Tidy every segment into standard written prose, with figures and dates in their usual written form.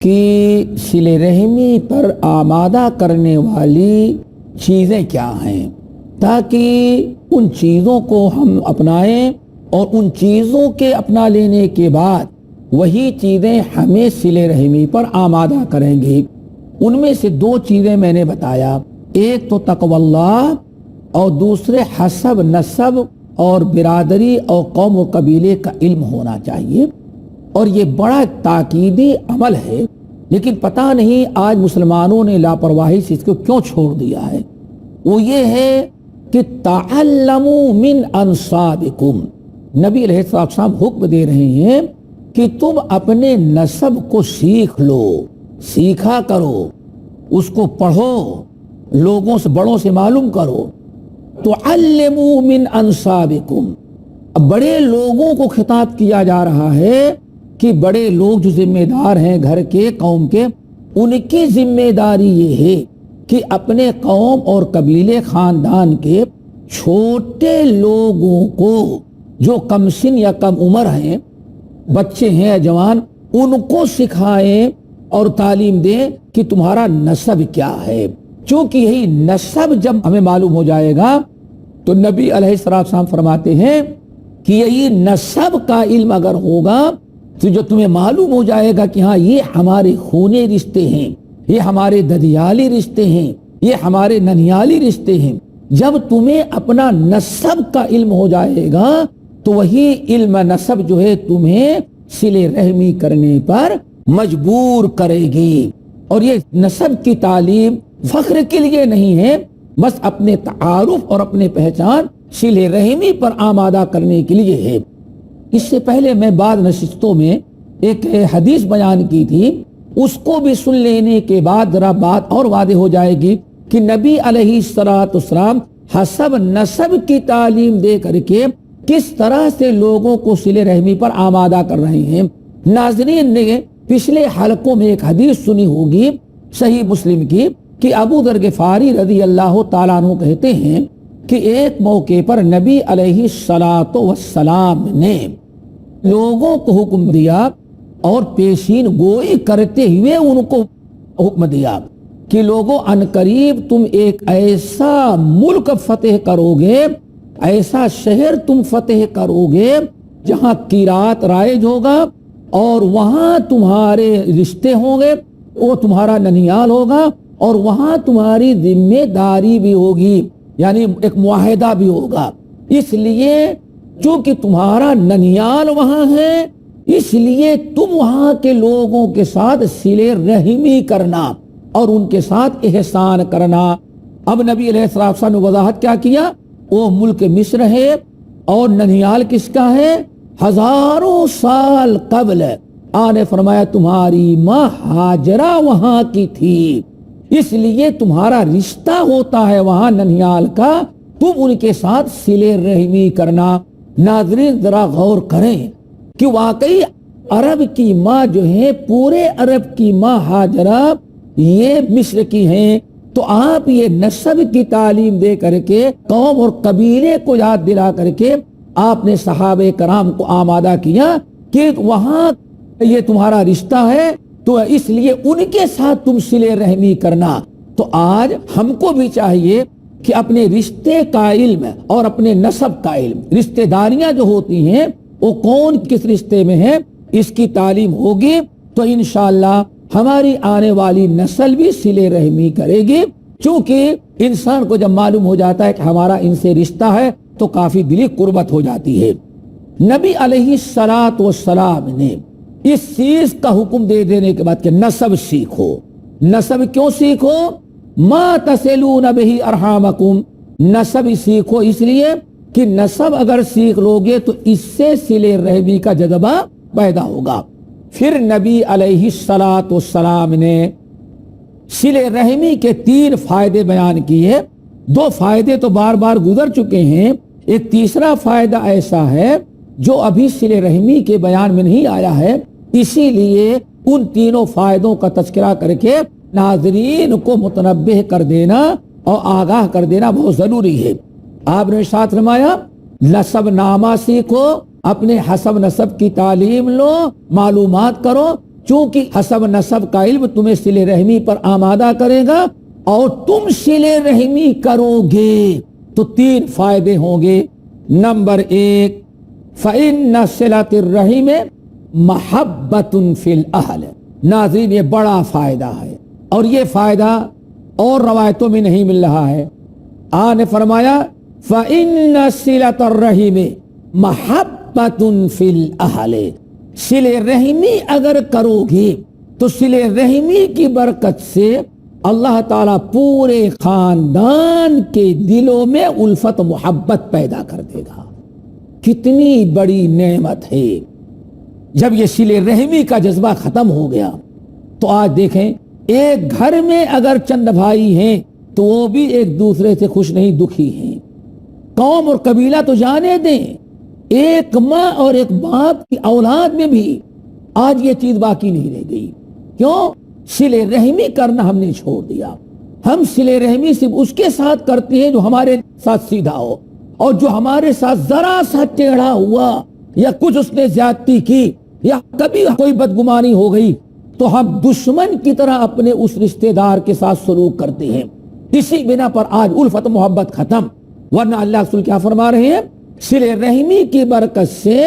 کہ صلہ رحمی پر آمادہ کرنے والی چیزیں کیا ہیں، تاکہ ان چیزوں کو ہم اپنائیں اور ان چیزوں کے اپنا لینے کے بعد وہی چیزیں ہمیں صلہ رحمی پر آمادہ کریں گی۔ ان میں سے دو چیزیں میں نے بتایا، ایک تو تقوی اللہ اور دوسرے حسب نسب اور برادری اور قوم و قبیلے کا علم ہونا چاہیے، اور یہ بڑا تاکیدی عمل ہے، لیکن پتہ نہیں آج مسلمانوں نے لاپرواہی سے اس کو کیوں چھوڑ دیا ہے۔ وہ یہ ہے کہ تعلموا من انصابکم، نبی علیہ السلام حکم دے رہے ہیں کہ تم اپنے نسب کو سیکھ لو، سیکھا کرو، اس کو پڑھو، لوگوں سے بڑوں سے معلوم کرو۔ تعلموا من انصابکم، اب بڑے لوگوں کو خطاب کیا جا رہا ہے کہ بڑے لوگ جو ذمہ دار ہیں گھر کے، قوم کے، ان کی ذمہ داری یہ ہے کہ اپنے قوم اور قبیلے خاندان کے چھوٹے لوگوں کو جو کم سن یا کم عمر ہیں، بچے ہیں یا جوان، ان کو سکھائیں اور تعلیم دیں کہ تمہارا نسب کیا ہے، چونکہ یہی نسب جب ہمیں معلوم ہو جائے گا تو نبی علیہ السلام فرماتے ہیں کہ یہی نسب کا علم اگر ہوگا تو جو تمہیں معلوم ہو جائے گا کہ ہاں یہ ہمارے خونے رشتے ہیں، یہ ہمارے ددیالی رشتے ہیں، یہ ہمارے ننیالی رشتے ہیں، جب تمہیں اپنا نسب کا علم ہو جائے گا تو وہی علم نسب جو ہے تمہیں صلہ رحمی کرنے پر مجبور کرے گی۔ اور یہ نسب کی تعلیم فخر کے لیے نہیں ہے، بس اپنے تعارف اور اپنے پہچان صلہ رحمی پر آمادہ کرنے کے لیے ہے۔ اس سے پہلے میں بعض نشستوں میں ایک حدیث بیان کی تھی، اس کو بھی سن لینے کے بعد ذرا بات اور واضح ہو جائے گی کہ نبی علیہ السلام حسب نسب کی تعلیم دے کر کے کس طرح سے لوگوں کو صلہ رحمی پر آمادہ کر رہے ہیں۔ ناظرین نے پچھلے حلقوں میں ایک حدیث سنی ہوگی صحیح مسلم کی کہ ابو ذر غفاری رضی اللہ تعالیٰ عنہ کہتے ہیں کہ ایک موقع پر نبی علیہ السلام نے لوگوں کو حکم دیا اور پیشین گوئی کرتے ہوئے ان کو حکم دیا کہ لوگوں عنقریب تم ایک ایسا ملک فتح کرو گے، ایسا شہر تم فتح کرو گے جہاں قرات رائج ہوگا، اور وہاں تمہارے رشتے ہوں گے، وہ تمہارا ننیال ہوگا، اور وہاں تمہاری ذمہ داری بھی ہوگی، یعنی ایک معاہدہ بھی ہوگا۔ اس لیے چونکہ تمہارا ننیال وہاں ہے، اس لیے تم وہاں کے لوگوں کے ساتھ صلہ رحمی کرنا اور ان کے ساتھ احسان کرنا۔ اب نبی علیہ السلام نے وضاحت کیا کیا، وہ ملک مصر ہے اور ننیال کس کا ہے؟ ہزاروں سال قبل آقا نے فرمایا تمہاری ماں ہاجرہ وہاں کی تھی، اس لیے تمہارا رشتہ ہوتا ہے وہاں ننیال کا، تم ان کے ساتھ صلہ رحمی کرنا۔ ناظرین ذرا غور کریں کہ واقعی عرب کی ماں جو ہے، پورے عرب کی ماں ہاجرہ یہ مصر کی ہیں، تو آپ یہ نسب کی تعلیم دے کر کے قوم اور قبیلے کو یاد دلا کر کے آپ نے صحابہ کرام کو آمادہ کیا کہ وہاں یہ تمہارا رشتہ ہے، تو اس لیے ان کے ساتھ تم صلہ رحمی کرنا۔ تو آج ہم کو بھی چاہیے کہ اپنے رشتے کا علم اور اپنے نسب کا علم، رشتہ داریاں جو ہوتی ہیں وہ کون کس رشتے میں ہے، اس کی تعلیم ہوگی تو انشاءاللہ ہماری آنے والی نسل بھی صلہ رحمی کرے گی، چونکہ انسان کو جب معلوم ہو جاتا ہے کہ ہمارا ان سے رشتہ ہے تو کافی دلی قربت ہو جاتی ہے۔ نبی علیہ السلام نے اس چیز کا حکم دے دینے کے بعد کہ نسب سیکھو۔ نسب کیوں سیکھو؟ ما تصلون بہ ارحامکم، نسب سیکھو اس لیے کہ نسب اگر سیکھ لوگے تو اس سے صلہ رحمی کا جذبہ پیدا ہوگا۔ پھر نبی علیہ السلام نے صلہ رحمی کے 3 فائدے بیان کیے، 2 فائدے تو بار بار گزر چکے ہیں، ایک تیسرا فائدہ ایسا ہے جو ابھی صلہ رحمی کے بیان میں نہیں آیا ہے، اسی لیے ان 3 فائدوں کا تذکرہ کر کے ناظرین کو متنبہ کر دینا اور آگاہ کر دینا بہت ضروری ہے۔ آپ نے ارشاد فرمایا نسب نامہ سیکھو، اپنے حسب نسب کی تعلیم لو، معلومات کرو، چونکہ حسب نسب کا علم تمہیں صلہ رحمی پر آمادہ کرے گا اور تم صلہ رحمی کرو گے تو 3 فائدے ہوں گے۔ نمبر 1، فَإِنَّ صِلَةَ الرَّحِمِ مَحَبَّةٌ فِي الْأَهْلِ۔ ناظرین یہ بڑا فائدہ ہے اور یہ فائدہ اور روایتوں میں نہیں مل رہا ہے۔ آقا نے فرمایا فَإِنَّ صِلَةَ الرَّحِمِ مَحَبَّةٌ فِي الْأَهْلِ، صلہ رحمی اگر کرو گے تو صلہ رحمی کی برکت سے اللہ تعالیٰ پورے خاندان کے دلوں میں الفت محبت پیدا کر دے گا۔ کتنی بڑی نعمت ہے۔ جب یہ صلہ رحمی کا جذبہ ختم ہو گیا تو آج دیکھیں ایک گھر میں اگر چند بھائی ہیں تو وہ بھی ایک دوسرے سے خوش نہیں، دکھی ہیں۔ قوم اور قبیلہ تو جانے دیں، ایک ماں اور ایک باپ کی اولاد میں بھی آج یہ چیز باقی نہیں رہ گئی۔ کیوں؟ صلہ رحمی کرنا ہم نے چھوڑ دیا۔ ہم صلہ رحمی صرف اس کے ساتھ کرتے ہیں جو ہمارے ساتھ سیدھا ہو، اور جو ہمارے ساتھ ذرا سا ٹیڑھا ہوا یا کچھ اس نے زیادتی کی یا کبھی کوئی بدگمانی ہو گئی تو ہم دشمن کی طرح اپنے اس رشتہ دار کے ساتھ سلوک کرتے ہیں۔ اسی بنا پر آج الفت محبت ختم۔ ورنہ اللہ رسول کیا فرما رہے ہیں؟ صلہ رحمی کی برکت سے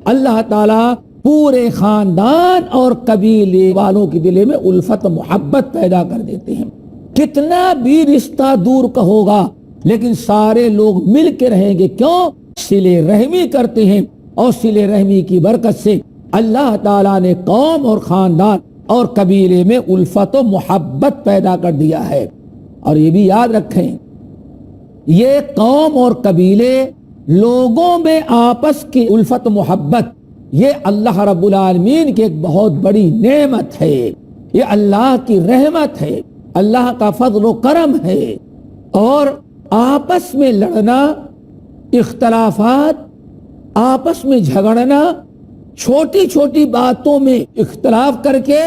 اللہ تعالیٰ پورے خاندان اور قبیلے والوں کے دل میں الفت محبت پیدا کر دیتے ہیں۔ کتنا بھی رشتہ دور کا ہوگا لیکن سارے لوگ مل کے رہیں گے۔ کیوں؟ صلہ رحمی کرتے ہیں، اور صلہ رحمی کی برکت سے اللہ تعالیٰ نے قوم اور خاندان اور قبیلے میں الفت و محبت پیدا کر دیا ہے۔ اور یہ بھی یاد رکھیں، یہ قوم اور قبیلے لوگوں میں آپس کی الفت محبت یہ اللہ رب العالمین کی ایک بہت بڑی نعمت ہے، یہ اللہ کی رحمت ہے، اللہ کا فضل و کرم ہے۔ اور آپس میں لڑنا، اختلافات، آپس میں جھگڑنا، چھوٹی چھوٹی باتوں میں اختلاف کر کے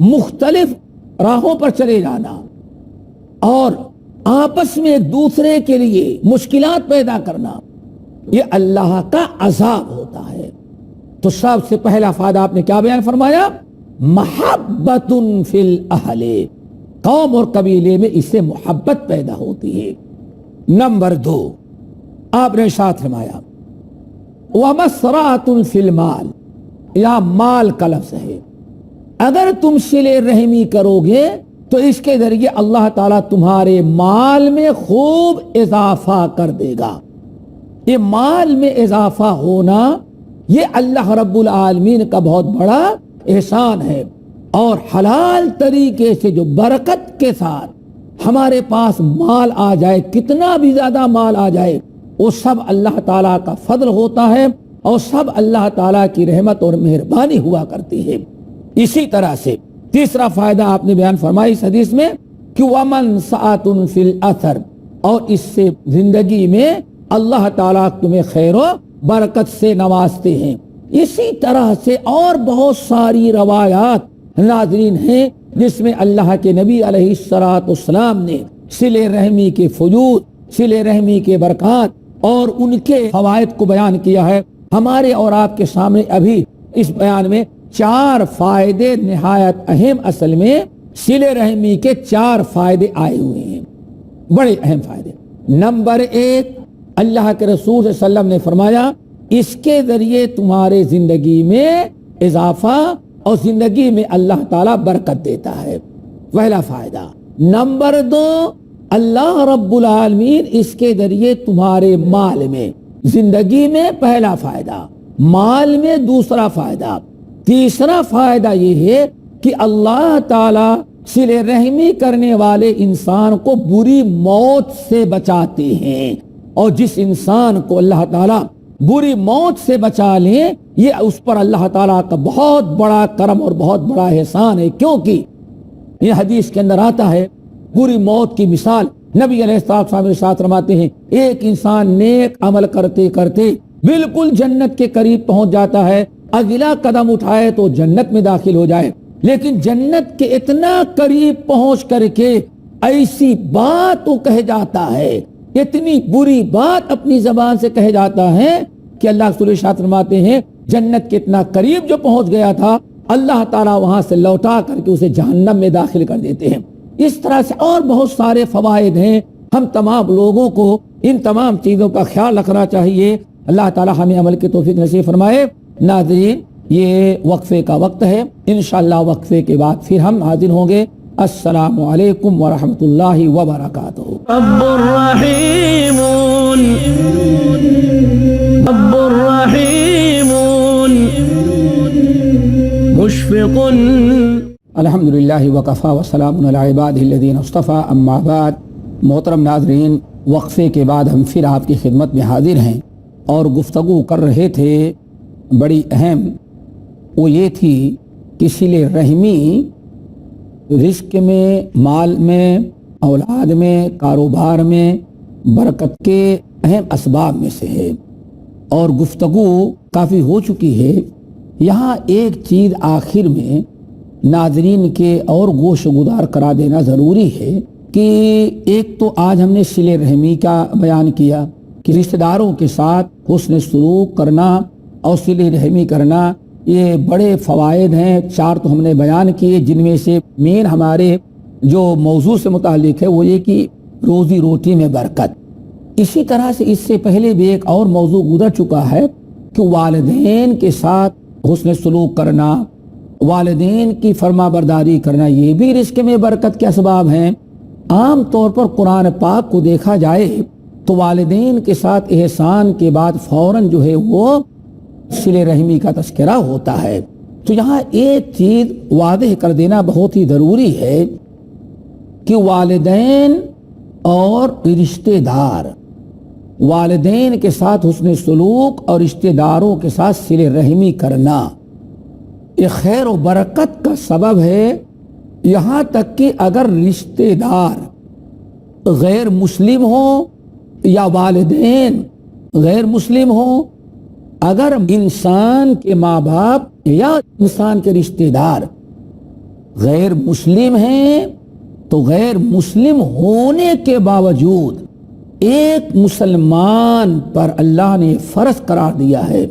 مختلف راہوں پر چلے جانا اور آپس میں ایک دوسرے کے لیے مشکلات پیدا کرنا، یہ اللہ کا عذاب ہوتا ہے۔ تو سب سے پہلا فائدہ آپ نے کیا بیان فرمایا؟ محبت فی الاہل، قوم اور قبیلے میں اس سے محبت پیدا ہوتی ہے۔ نمبر 2، آپ نے ارشاد فرمایا وَمَسْرَعَةٌ فِي الْمَالِ، یا مال کا لفظ ہے۔ اگر تم صلہ رحمی کرو گے تو اس کے ذریعے اللہ تعالیٰ تمہارے مال میں خوب اضافہ کر دے گا۔ یہ مال میں اضافہ ہونا یہ اللہ رب العالمین کا بہت بڑا احسان ہے، اور حلال طریقے سے جو برکت کے ساتھ ہمارے پاس مال آ جائے، کتنا بھی زیادہ مال آ جائے، وہ سب اللہ تعالیٰ کا فضل ہوتا ہے اور سب اللہ تعالیٰ کی رحمت اور مہربانی ہوا کرتی ہے۔ اسی طرح سے تیسرا فائدہ آپ نے بیان فرمائی اس حدیث میں کہ وَمَنْ سَعَةٌ فِي الْأَثَرِ، اور اس سے زندگی میں اللہ تعالیٰ تمہیں خیر و برکت سے نوازتے ہیں۔ اسی طرح سے اور بہت ساری روایات ناظرین ہیں جس میں اللہ کے نبی علیہ السلام نے صلہ رحمی کے فضول، صلہ رحمی کے برکات اور ان کے فوائد کو بیان کیا ہے۔ ہمارے اور آپ کے سامنے ابھی اس بیان میں 4 فائدے نہایت اہم، اصل میں صلہ رحمی کے 4 فائدے آئے ہوئے ہیں، بڑے اہم فائدے۔ نمبر 1، اللہ کے رسول صلی اللہ علیہ وسلم نے فرمایا اس کے ذریعے تمہارے زندگی میں اضافہ اور زندگی میں اللہ تعالیٰ برکت دیتا ہے، پہلا فائدہ۔ نمبر 2، اللہ رب العالمین اس کے ذریعے تمہارے مال میں، زندگی میں پہلا فائدہ، مال میں دوسرا فائدہ۔ تیسرا فائدہ یہ ہے کہ اللہ تعالیٰ صلہ رحمی کرنے والے انسان کو بری موت سے بچاتے ہیں، اور جس انسان کو اللہ تعالیٰ بری موت سے بچا لیں یہ اس پر اللہ تعالیٰ کا بہت بڑا کرم اور بہت بڑا احسان ہے۔ کیونکہ یہ حدیث کے اندر آتا ہے، بری موت کی مثال نبی علیہ السلام ارشاد فرماتے ہیں، ایک انسان نیک عمل کرتے کرتے بالکل جنت کے قریب پہنچ جاتا ہے، اگلا قدم اٹھائے تو جنت میں داخل ہو جائے، لیکن جنت کے اتنا قریب پہنچ کر کے ایسی بات وہ کہہ جاتا ہے، اتنی بری بات اپنی زبان سے کہہ جاتا ہے کہ اللہ رسول ارشاد فرماتے ہیں جنت کے اتنا قریب جو پہنچ گیا تھا، اللہ تعالیٰ وہاں سے لوٹا کر کے اسے جہنم میں داخل کر دیتے ہیں۔ اس طرح سے اور بہت سارے فوائد ہیں۔ ہم تمام لوگوں کو ان تمام چیزوں کا خیال رکھنا چاہیے۔ اللہ تعالیٰ ہمیں عمل کی توفیق نصیب فرمائے۔ ناظرین، یہ وقفے کا وقت ہے، انشاءاللہ وقفے کے بعد پھر ہم حاضر ہوں گے۔ السلام علیکم ورحمۃ اللہ وبرکاتہ۔ رب الرحیم رب الرحیم مشفق۔ الحمدللہ وکفی وسلام علی عبادہ الذین اصطفی، اما بعد۔ محترم ناظرین، وقفے کے بعد ہم پھر آپ کی خدمت میں حاضر ہیں اور گفتگو کر رہے تھے بڑی اہم، وہ یہ تھی کہ صلہ رحمی رزق میں، مال میں، اولاد میں، کاروبار میں برکت کے اہم اسباب میں سے ہے، اور گفتگو کافی ہو چکی ہے۔ یہاں ایک چیز آخر میں ناظرین کے اور گوش گدار کرا دینا ضروری ہے کہ ایک تو آج ہم نے صلہ رحمی کا بیان کیا کہ رشتہ داروں کے ساتھ حسن سلوک کرنا اور صلہ رحمی کرنا، یہ بڑے فوائد ہیں۔ 4 تو ہم نے بیان کیے، جن میں سے مین ہمارے جو موضوع سے متعلق ہے وہ یہ کہ روزی روٹی میں برکت۔ اسی طرح سے اس سے پہلے بھی ایک اور موضوع گزر چکا ہے کہ والدین کے ساتھ حسن سلوک کرنا، والدین کی فرما برداری کرنا، یہ بھی رزق میں برکت کے اسباب ہیں۔ عام طور پر قرآن پاک کو دیکھا جائے تو والدین کے ساتھ احسان کے بعد فوراً جو ہے وہ صلہ رحمی کا تذکرہ ہوتا ہے۔ تو یہاں ایک چیز واضح کر دینا بہت ہی ضروری ہے کہ والدین اور رشتہ دار، والدین کے ساتھ حسن سلوک اور رشتہ داروں کے ساتھ صلہ رحمی کرنا یہ خیر و برکت کا سبب ہے۔ یہاں تک کہ اگر رشتہ دار غیر مسلم ہوں یا والدین غیر مسلم ہوں، اگر انسان کے ماں باپ یا انسان کے رشتہ دار غیر مسلم ہیں تو غیر مسلم ہونے کے باوجود ایک مسلمان پر اللہ نے فرض قرار دیا ہے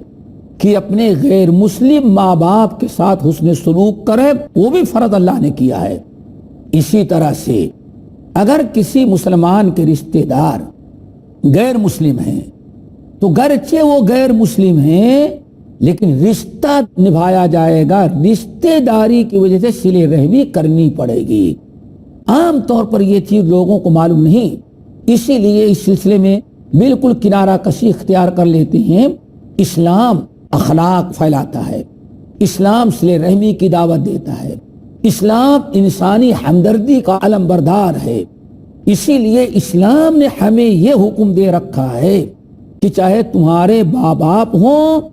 کہ اپنے غیر مسلم ماں باپ کے ساتھ حسن سلوک کرے، وہ بھی فرض اللہ نے کیا ہے۔ اسی طرح سے اگر کسی مسلمان کے رشتہ دار غیر مسلم ہیں تو گرچہ وہ غیر مسلم ہیں لیکن رشتہ نبھایا جائے گا، رشتہ داری کی وجہ سے صلہ رحمی کرنی پڑے گی۔ عام طور پر یہ چیز لوگوں کو معلوم نہیں، اسی لیے اس سلسلے میں بالکل کنارہ کشی اختیار کر لیتے ہیں۔ اسلام اخلاق پھیلاتا ہے، اسلام صلہ رحمی کی دعوت دیتا ہے، اسلام انسانی ہمدردی کا علم بردار ہے۔ اسی لیے اسلام نے ہمیں یہ حکم دے رکھا ہے کہ چاہے تمہارے ماں باپ ہوں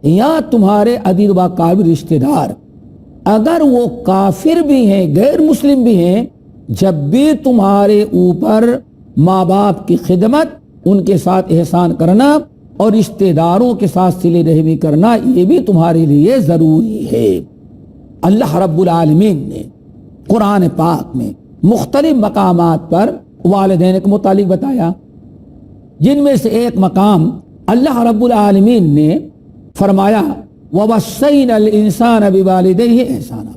یا تمہارے عزیز و قابل رشتہ دار، اگر وہ کافر بھی ہیں، غیر مسلم بھی ہیں، جب بھی تمہارے اوپر ماں باپ کی خدمت، ان کے ساتھ احسان کرنا اور رشتہ داروں کے ساتھ صلہ رحمی کرنا یہ بھی تمہارے لیے ضروری ہے۔ اللہ رب العالمین نے قرآن پاک میں مختلف مقامات پر والدین کے متعلق بتایا، جن میں سے ایک مقام اللہ رب العالمین نے فرمایا وَوَصَّيْنَا الْإِنسَانَ بِوَالِدَيْهِ إِحْسَانًا،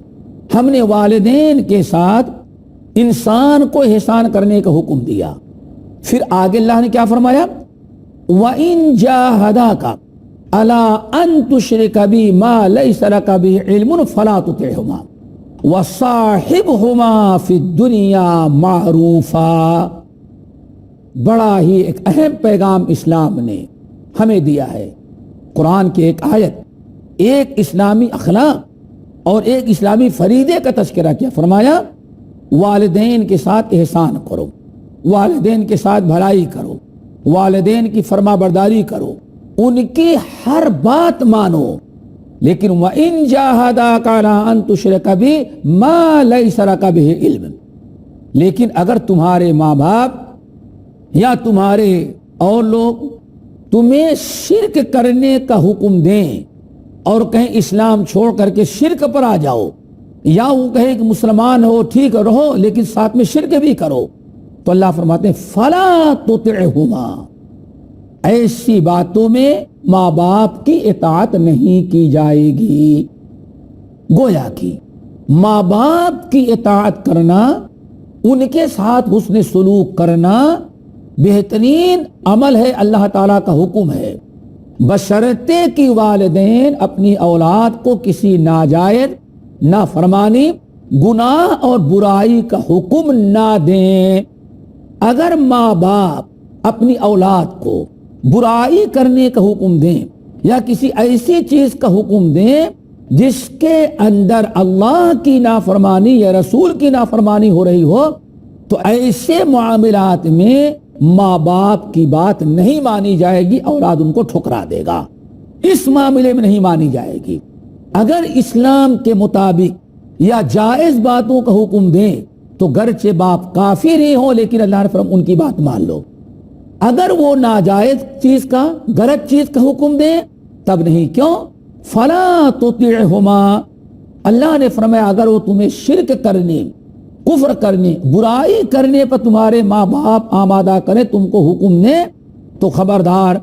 ہم نے والدین کے ساتھ انسان کو احسان کرنے کا حکم دیا۔ پھر آگے اللہ نے کیا فرمایا وَإِن جَاهَدَاكَ عَلَىٰ أَن تُشْرِكَ بِي مَا لَيْسَ لَكَ بِهِ عِلْمٌ فَلَا تُطِعْهُمَا وَصَاحِبْهُمَا فِي الدُّنْيَا مَعْرُوفًا۔ بڑا ہی ایک اہم پیغام اسلام نے ہمیں دیا ہے۔ قرآن کی ایک آیت ایک اسلامی اخلاق اور ایک اسلامی فریضے کا تذکرہ کیا، فرمایا والدین کے ساتھ احسان کرو، والدین کے ساتھ بھلائی کرو، والدین کی فرما برداری کرو، ان کی ہر بات مانو، لیکن وَإِن جَاهَدَاكَ عَلَىٰ أَن تُشْرِكَ بِي مَا لَيْسَ لَكَ بِهِ عِلْمٌ، لیکن اگر تمہارے ماں باپ یا تمہارے اور لوگ تمہیں شرک کرنے کا حکم دیں اور کہیں اسلام چھوڑ کر کے شرک پر آ جاؤ، یا وہ کہے کہ مسلمان ہو ٹھیک رہو لیکن ساتھ میں شرک بھی کرو، تو اللہ فرماتے ہیں فَلَا تُطِعْهُمَا، ایسی باتوں میں ماں باپ کی اطاعت نہیں کی جائے گی۔ گویا کہ ماں باپ کی اطاعت کرنا، ان کے ساتھ حسن سلوک کرنا بہترین عمل ہے، اللہ تعالیٰ کا حکم ہے، بشرطے کہ والدین اپنی اولاد کو کسی ناجائز، نافرمانی، گناہ اور برائی کا حکم نہ دیں۔ اگر ماں باپ اپنی اولاد کو برائی کرنے کا حکم دیں یا کسی ایسی چیز کا حکم دیں جس کے اندر اللہ کی نافرمانی یا رسول کی نافرمانی ہو رہی ہو، تو ایسے معاملات میں ماں باپ کی بات نہیں مانی جائے گی، اولاد ان کو ٹھکرا دے گا، اس معاملے میں نہیں مانی جائے گی۔ اگر اسلام کے مطابق یا جائز باتوں کا حکم دیں تو گرچہ باپ کافر ہی ہوں لیکن اللہ نے فرمایا ان کی بات مان لو۔ اگر وہ ناجائز چیز کا، غلط چیز کا حکم دیں تب نہیں، کیوں؟ فلا تطعہما، اللہ نے فرمایا اگر وہ تمہیں شرک کرنے، کفر کرنے، برائی کرنے پر تمہارے ماں باپ آمادہ کریں، تم کو حکم دیں، تو خبردار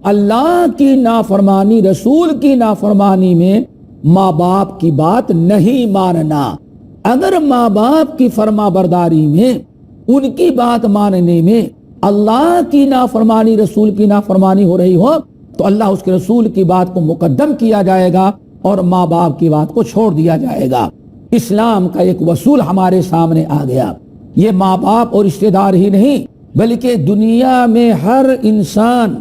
اللہ کی نافرمانی، رسول کی نافرمانی میں ماں باپ کی بات نہیں ماننا۔ اگر ماں باپ کی فرما برداری میں، ان کی بات ماننے میں اللہ کی نافرمانی، رسول کی نافرمانی ہو رہی ہو تو اللہ اس کے رسول کی بات کو مقدم کیا جائے گا اور ماں باپ کی بات کو چھوڑ دیا جائے گا۔ اسلام کا ایک اصول ہمارے سامنے آ گیا، یہ ماں باپ اور رشتہ دار ہی نہیں بلکہ دنیا میں ہر انسان،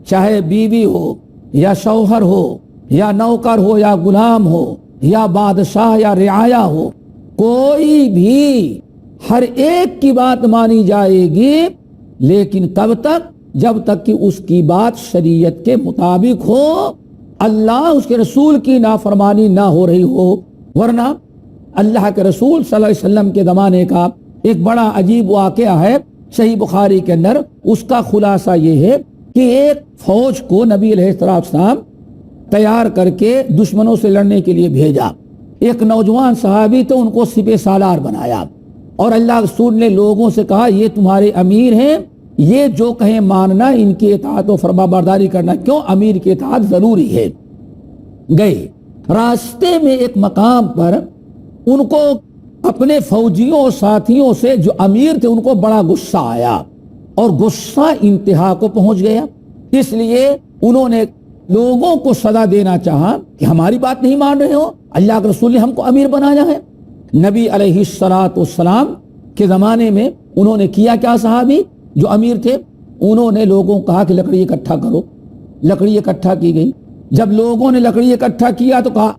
چاہے بیوی ہو یا شوہر ہو یا نوکر ہو یا غلام ہو یا بادشاہ یا رعایا ہو، کوئی بھی ہر ایک کی بات مانی جائے گی، لیکن کب تک؟ جب تک کہ اس کی بات شریعت کے مطابق ہو، اللہ اس کے رسول کی نافرمانی نہ ہو رہی ہو۔ ورنہ اللہ کے رسول صلی اللہ علیہ وسلم کے زمانے کا ایک بڑا عجیب واقعہ ہے صحیح بخاری کے اندر، اس کا خلاصہ یہ ہے کہ ایک فوج کو نبی علیہ السلام تیار کر کے دشمنوں سے لڑنے کے لیے بھیجا۔ ایک نوجوان صحابی تو ان کو سپہ سالار بنایا اور اللہ رسول نے لوگوں سے کہا یہ تمہارے امیر ہیں، یہ جو کہیں ماننا، ان کی اطاعت و فرما برداری کرنا، کیوں؟ امیر کی اطاعت ضروری ہے۔ گئے راستے میں ایک مقام پر ان کو اپنے فوجیوں اور ساتھیوں سے جو امیر تھے ان کو بڑا غصہ آیا اور غصہ انتہا کو پہنچ گیا، اس لیے انہوں نے لوگوں کو سزا دینا چاہا کہ ہماری بات نہیں مان رہے ہو، اللہ کے رسول نے ہم کو امیر بنایا ہے۔ نبی علیہ السلام کے زمانے میں انہوں نے کیا کیا؟ صحابی جو امیر تھے انہوں نے لوگوں کو کہا کہ لکڑی اکٹھا کرو، لکڑی اکٹھا کی گئی۔ جب لوگوں نے لکڑی اکٹھا کیا تو کہا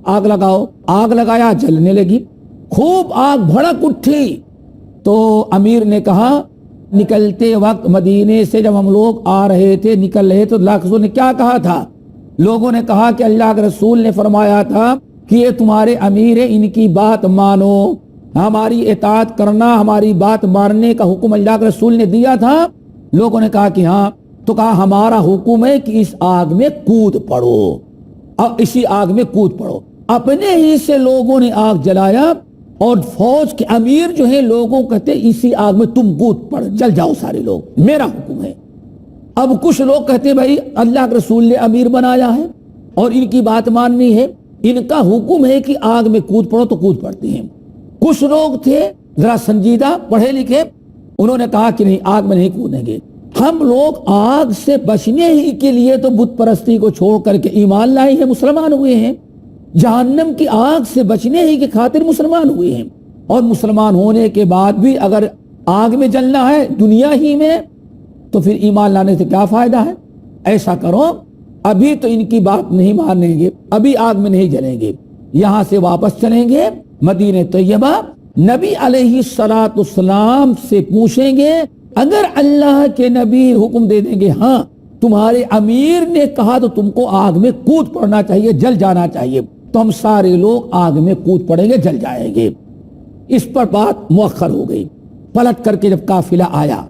آگ لگاؤ، آگ لگایا، جلنے لگی، خوب آگ بھڑک اٹھی۔ تو امیر نے کہا نکلتے وقت مدینے سے جب ہم لوگ آ رہے تھے، نکل رہے تو اللہ کے رسول نے کیا کہا تھا؟ لوگوں نے کہا کہ اللہ کے رسول نے فرمایا تھا کہ یہ تمہارے امیر ہیں، ان کی بات مانو، ہماری اطاعت کرنا، ہماری بات ماننے کا حکم اللہ کے رسول نے دیا تھا۔ لوگوں نے کہا کہ ہاں، تو کہا ہمارا حکم ہے کہ اس آگ میں کود پڑو، اور اسی آگ میں کود پڑو۔ اپنے ہی سے لوگوں نے آگ جلایا اور فوج کے امیر جو ہیں لوگوں کہتے اسی آگ میں تم کود پڑ، جل جاؤ سارے لوگ، میرا حکم ہے۔ اب کچھ لوگ کہتے بھائی اللہ کے رسول نے امیر بنایا ہے اور ان کی بات ماننی ہے، ان کا حکم ہے کہ آگ میں کود پڑو، تو کود پڑتے ہیں۔ کچھ لوگ تھے ذرا سنجیدہ، پڑھے لکھے، انہوں نے کہا کہ نہیں، آگ میں نہیں کودیں گے، ہم لوگ آگ سے بچنے ہی کے لیے تو بت پرستی کو چھوڑ کر کے ایمان لائے ہیں، مسلمان ہوئے ہیں، جہنم کی آگ سے بچنے ہی کی خاطر مسلمان ہوئے ہیں، اور مسلمان ہونے کے بعد بھی اگر آگ میں جلنا ہے دنیا ہی میں تو پھر ایمان لانے سے کیا فائدہ ہے؟ ایسا کرو، ابھی تو ان کی بات نہیں مانیں گے، ابھی آگ میں نہیں جلیں گے، یہاں سے واپس چلیں گے مدینہ طیبہ، نبی علیہ السلام سے پوچھیں گے، اگر اللہ کے نبی حکم دے دیں گے ہاں تمہارے امیر نے کہا تو تم کو آگ میں کود پڑنا چاہیے، جل جانا چاہیے، تو ہم سارے لوگ آگ میں کود پڑیں گے، جل جائیں گے۔ اس پر بات مؤخر ہو گئی۔ پلٹ کر کے جب قافلہ آیا،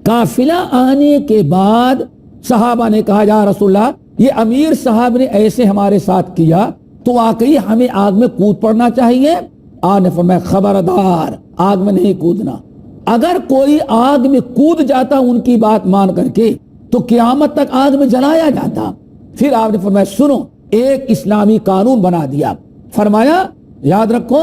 قافلہ آنے کے بعد صحابہ نے کہا یا رسول اللہ، یہ امیر صاحب نے ایسے ہمارے ساتھ کیا تو واقعی ہمیں آگ میں کود پڑنا چاہیے؟ آپ نے فرمایا خبردار، آگ میں نہیں کودنا۔ اگر کوئی آگ میں کود جاتا ان کی بات مان کر کے تو قیامت تک آگ میں جلایا جاتا۔ پھر آپ نے فرمایا سنو، ایک اسلامی قانون بنا دیا فرمایا یاد رکھو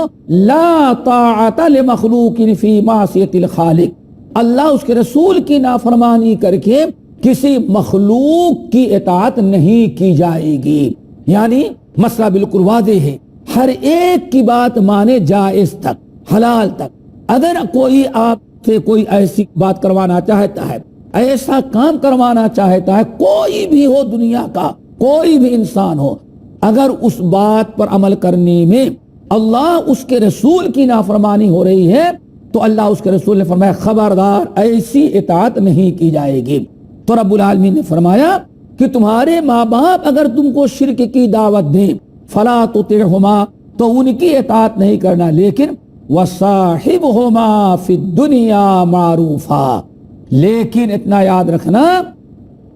لا طاعت لمخلوق فی معصیت الخالق، اللہ اس کے رسول کی نافرمانی کر کے کسی مخلوق کی اطاعت نہیں کی جائے گی. یعنی مسئلہ بالکل واضح ہے، ہر ایک کی بات مانے، جائز تک حلال تک. اگر کوئی آپ سے کوئی ایسی بات کروانا چاہتا ہے، ایسا کام کروانا چاہتا ہے، کوئی بھی ہو دنیا کا کوئی بھی انسان ہو، اگر اس بات پر عمل کرنے میں اللہ اس کے رسول کی نافرمانی ہو رہی ہے تو اللہ اس کے رسول نے فرمایا خبردار ایسی اطاعت نہیں کی جائے گی. تو رب العالمین نے فرمایا کہ تمہارے ماں باپ اگر تم کو شرک کی دعوت دیں فلا تطعهما، تو ان کی اطاعت نہیں کرنا، لیکن وصاحبهما فی الدنیا معروفا، لیکن اتنا یاد رکھنا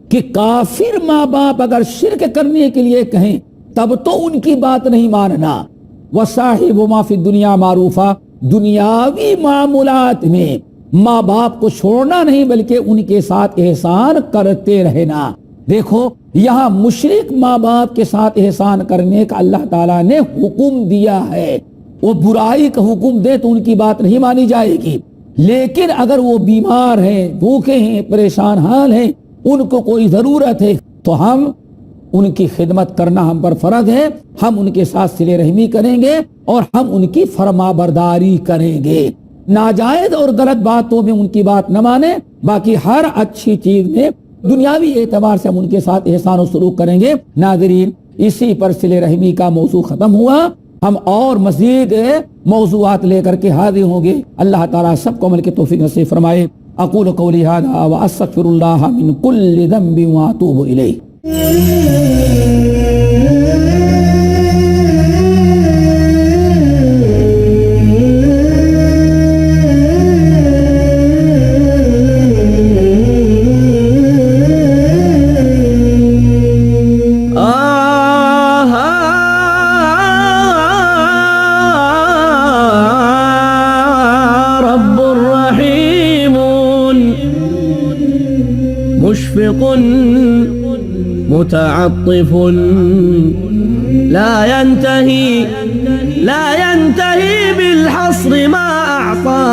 کہ کافر ماں باپ اگر شرک کرنے کے لیے کہیں تب تو ان کی بات نہیں ماننا. وصاحبهما فی الدنیا معروفا، دنیاوی معاملات میں ماں باپ کو چھوڑنا نہیں بلکہ ان کے ساتھ احسان کرتے رہنا. دیکھو یہاں مشرک ماں باپ کے ساتھ احسان کرنے کا اللہ تعالیٰ نے حکم دیا ہے. وہ برائی کا حکم دے تو ان کی بات نہیں مانی جائے گی، لیکن اگر وہ بیمار ہیں، بھوکے ہیں، پریشان حال ہیں، ان کو کوئی ضرورت ہے تو ہم ان کی خدمت کرنا ہم پر فرض ہے. ہم ان کے ساتھ صلہ رحمی کریں گے اور ہم ان کی فرما برداری کریں گے. ناجائز اور غلط باتوں میں ان کی بات نہ مانیں، باقی ہر اچھی چیز میں دنیاوی اعتبار سے ہم ان کے ساتھ احسان و سلوک کریں گے. ناظرین، اسی پر صلہ رحمی کا موضوع ختم ہوا. ہم اور مزید موضوعات لے کر کے حاضر ہوں گے. اللہ تعالیٰ سب کو عمل کی توفیق نصیب فرمائے. اقول قولی ھذا واستغفر اللہ من کل ذنب واتوب الیہ. مشفق متعطف لا ينتهي بالحصر ما أعطى